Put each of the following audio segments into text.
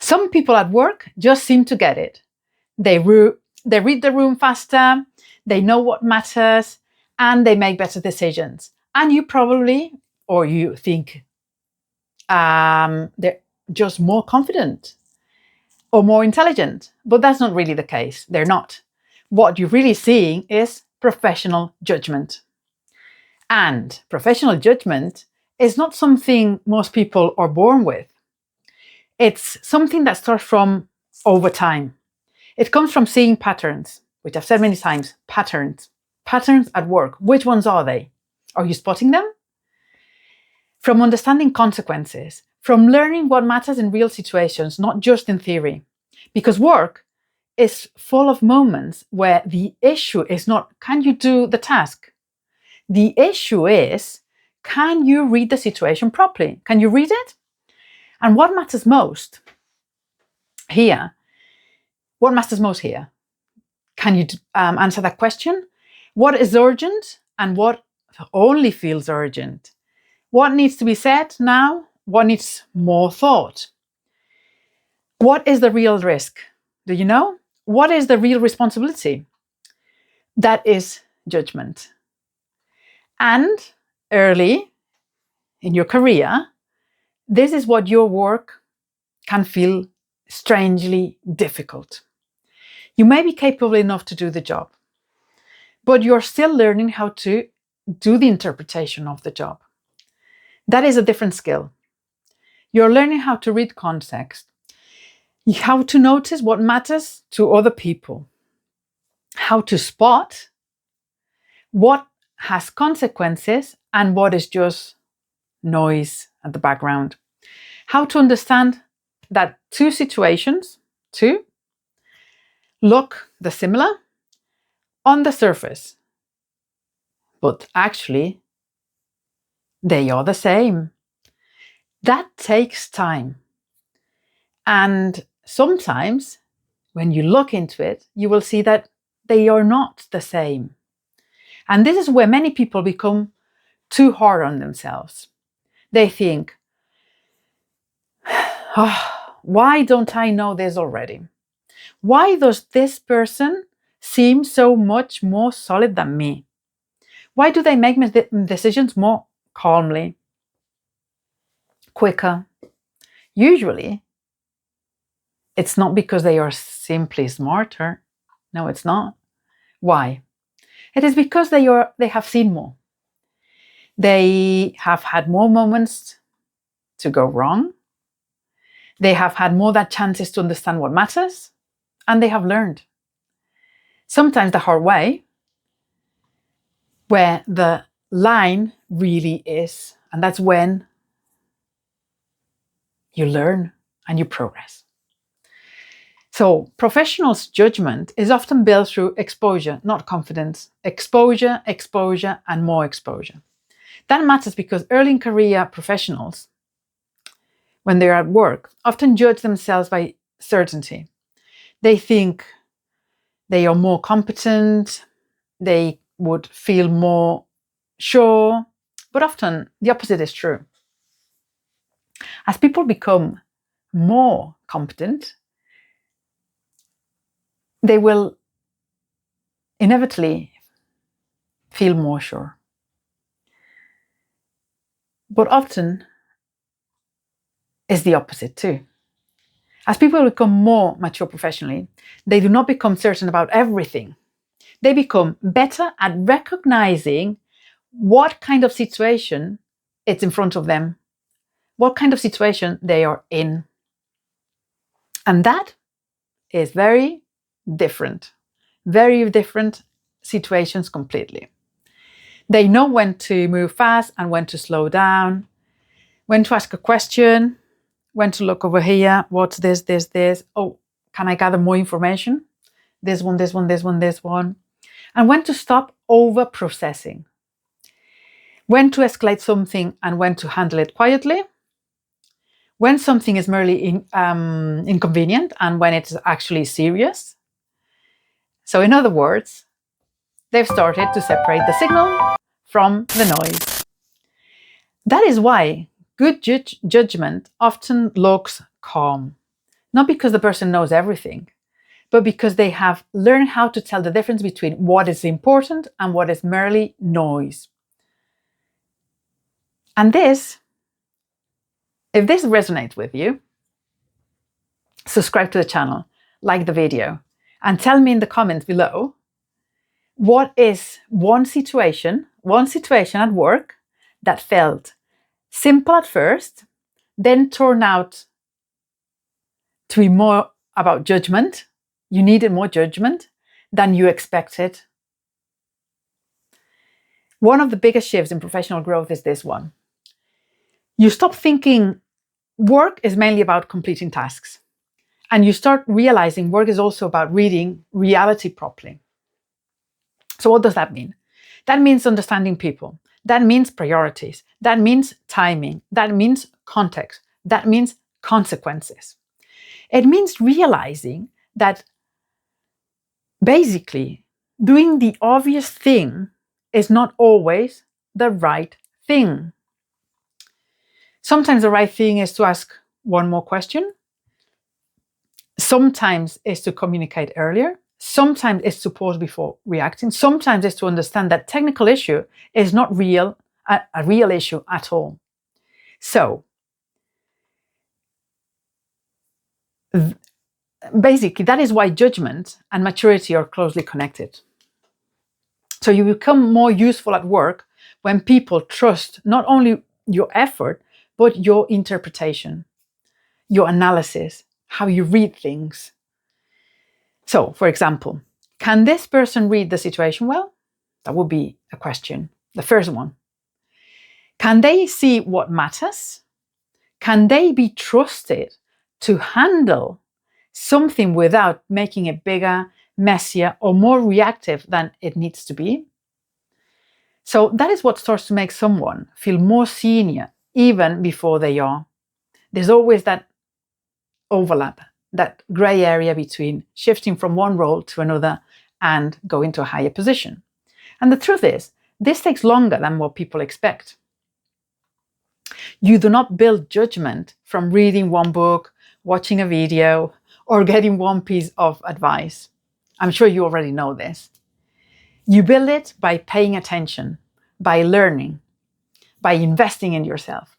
Some people at work just seem to get it. They read the room faster, they know what matters, and they make better decisions. And you probably, or you think, they're just more confident or more intelligent, but that's not really the case. They're not. What you're really seeing is professional judgment. And professional judgment is not something most people are born with. It's something that starts from over time. It comes from seeing patterns, which I've said many times, patterns at work. Which ones are they? Are you spotting them? From understanding consequences, from learning what matters in real situations, not just in theory. Because work is full of moments where the issue is not, can you do the task? The issue is, can you read the situation properly? Can you read it? And what matters most here? What matters most here? Can you answer that question? What is urgent and what only feels urgent? What needs to be said now? What needs more thought? What is the real risk? Do you know? What is the real responsibility? That is judgment. And early in your career, this is what your work can feel strangely difficult. You may be capable enough to do the job, but you're still learning how to do the interpretation of the job. That is a different skill. You're learning how to read context, how to notice what matters to other people, how to spot what has consequences and what is just noise at the background, how to understand that two situations, look similar on the surface, but actually they are the same. That takes time. And sometimes when you look into it, you will see that they are not the same. And this is where many people become too hard on themselves. They think, why don't I know this already? Why does this person seem so much more solid than me? Why do they make decisions more calmly, quicker? Usually, it's not because they are simply smarter. No, it's not. Why? It is because they have seen more. They have had more moments to go wrong. They have had more that chances to understand what matters, and they have learned. Sometimes the hard way, where the line really is, and that's when you learn and you progress. So professionals' judgment is often built through exposure, not confidence. Exposure, exposure, and more exposure. That matters because early in career professionals, when they're at work, often judge themselves by certainty. They think they are more competent, they would feel more sure, but often the opposite is true. As people become more competent, they will inevitably feel more sure. But often is the opposite too. As people become more mature professionally, they do not become certain about everything. They become better at recognizing what kind of situation it's in front of them, what kind of situation they are in. And that is very different situations completely. They know when to move fast and when to slow down, when to ask a question, when to look over here, what's this? Oh, can I gather more information? This one. And when to stop over-processing. When to escalate something and when to handle it quietly. When something is merely inconvenient and when it's actually serious. So in other words, they've started to separate the signal from the noise. That is why good judgment often looks calm. not because the person knows everything, but because they have learned how to tell the difference between what is important and what is merely noise. And this, if this resonates with you, subscribe to the channel, like the video, and tell me in the comments below, what is one situation at work that felt simple at first, then turned out to be more about judgment. You needed more judgment than you expected. One of the biggest shifts in professional growth is this one. You stop thinking work is mainly about completing tasks, and you start realizing work is also about reading reality properly. So what does that mean? That means understanding people. That means priorities. That means timing. That means context. That means consequences. It means realizing that basically doing the obvious thing is not always the right thing. Sometimes the right thing is to ask one more question. Sometimes it's to communicate earlier. Sometimes it's to pause before reacting. Sometimes it's to understand that technical issue is not a real issue at all. So basically, that is why judgment and maturity are closely connected. So you become more useful at work when people trust not only your effort, but your interpretation, your analysis, how you read things. So, for example, can this person read the situation well? That would be a question. The first one. Can they see what matters? Can they be trusted to handle something without making it bigger, messier, or more reactive than it needs to be? So that is what starts to make someone feel more senior even before they are. There's always that overlap, that gray area between shifting from one role to another and going to a higher position. And the truth is, this takes longer than what people expect. You do not build judgment from reading one book, watching a video, or getting one piece of advice. I'm sure you already know this. You build it by paying attention, by learning, by investing in yourself,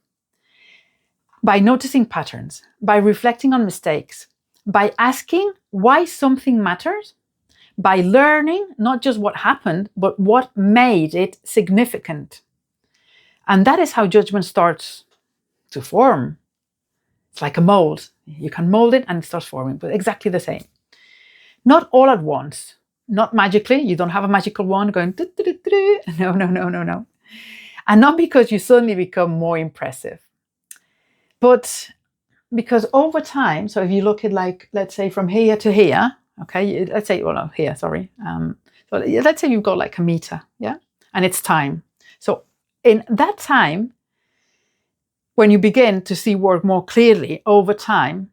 by noticing patterns, by reflecting on mistakes, by asking why something matters, by learning not just what happened, but what made it significant. And that is how judgment starts to form. It's like a mold. You can mold it and it starts forming, but exactly the same. Not all at once, not magically. You don't have a magical wand going, no. And not because you suddenly become more impressive, but because over time, so if you look at, like, let's say from here to here, okay, let's say, well, no, here, sorry. So let's say you've got like a meter, yeah? And it's time. So in that time, when you begin to see work more clearly over time,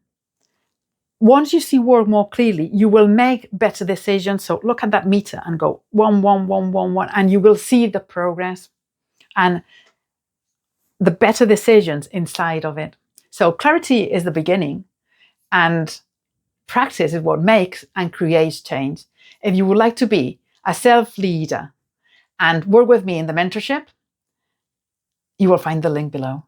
once you see work more clearly, you will make better decisions. So look at that meter and go 1, 1, 1, 1, 1, and you will see the progress and the better decisions inside of it. So clarity is the beginning, and practice is what makes and creates change. If you would like to be a self-leader and work with me in the mentorship, you will find the link below.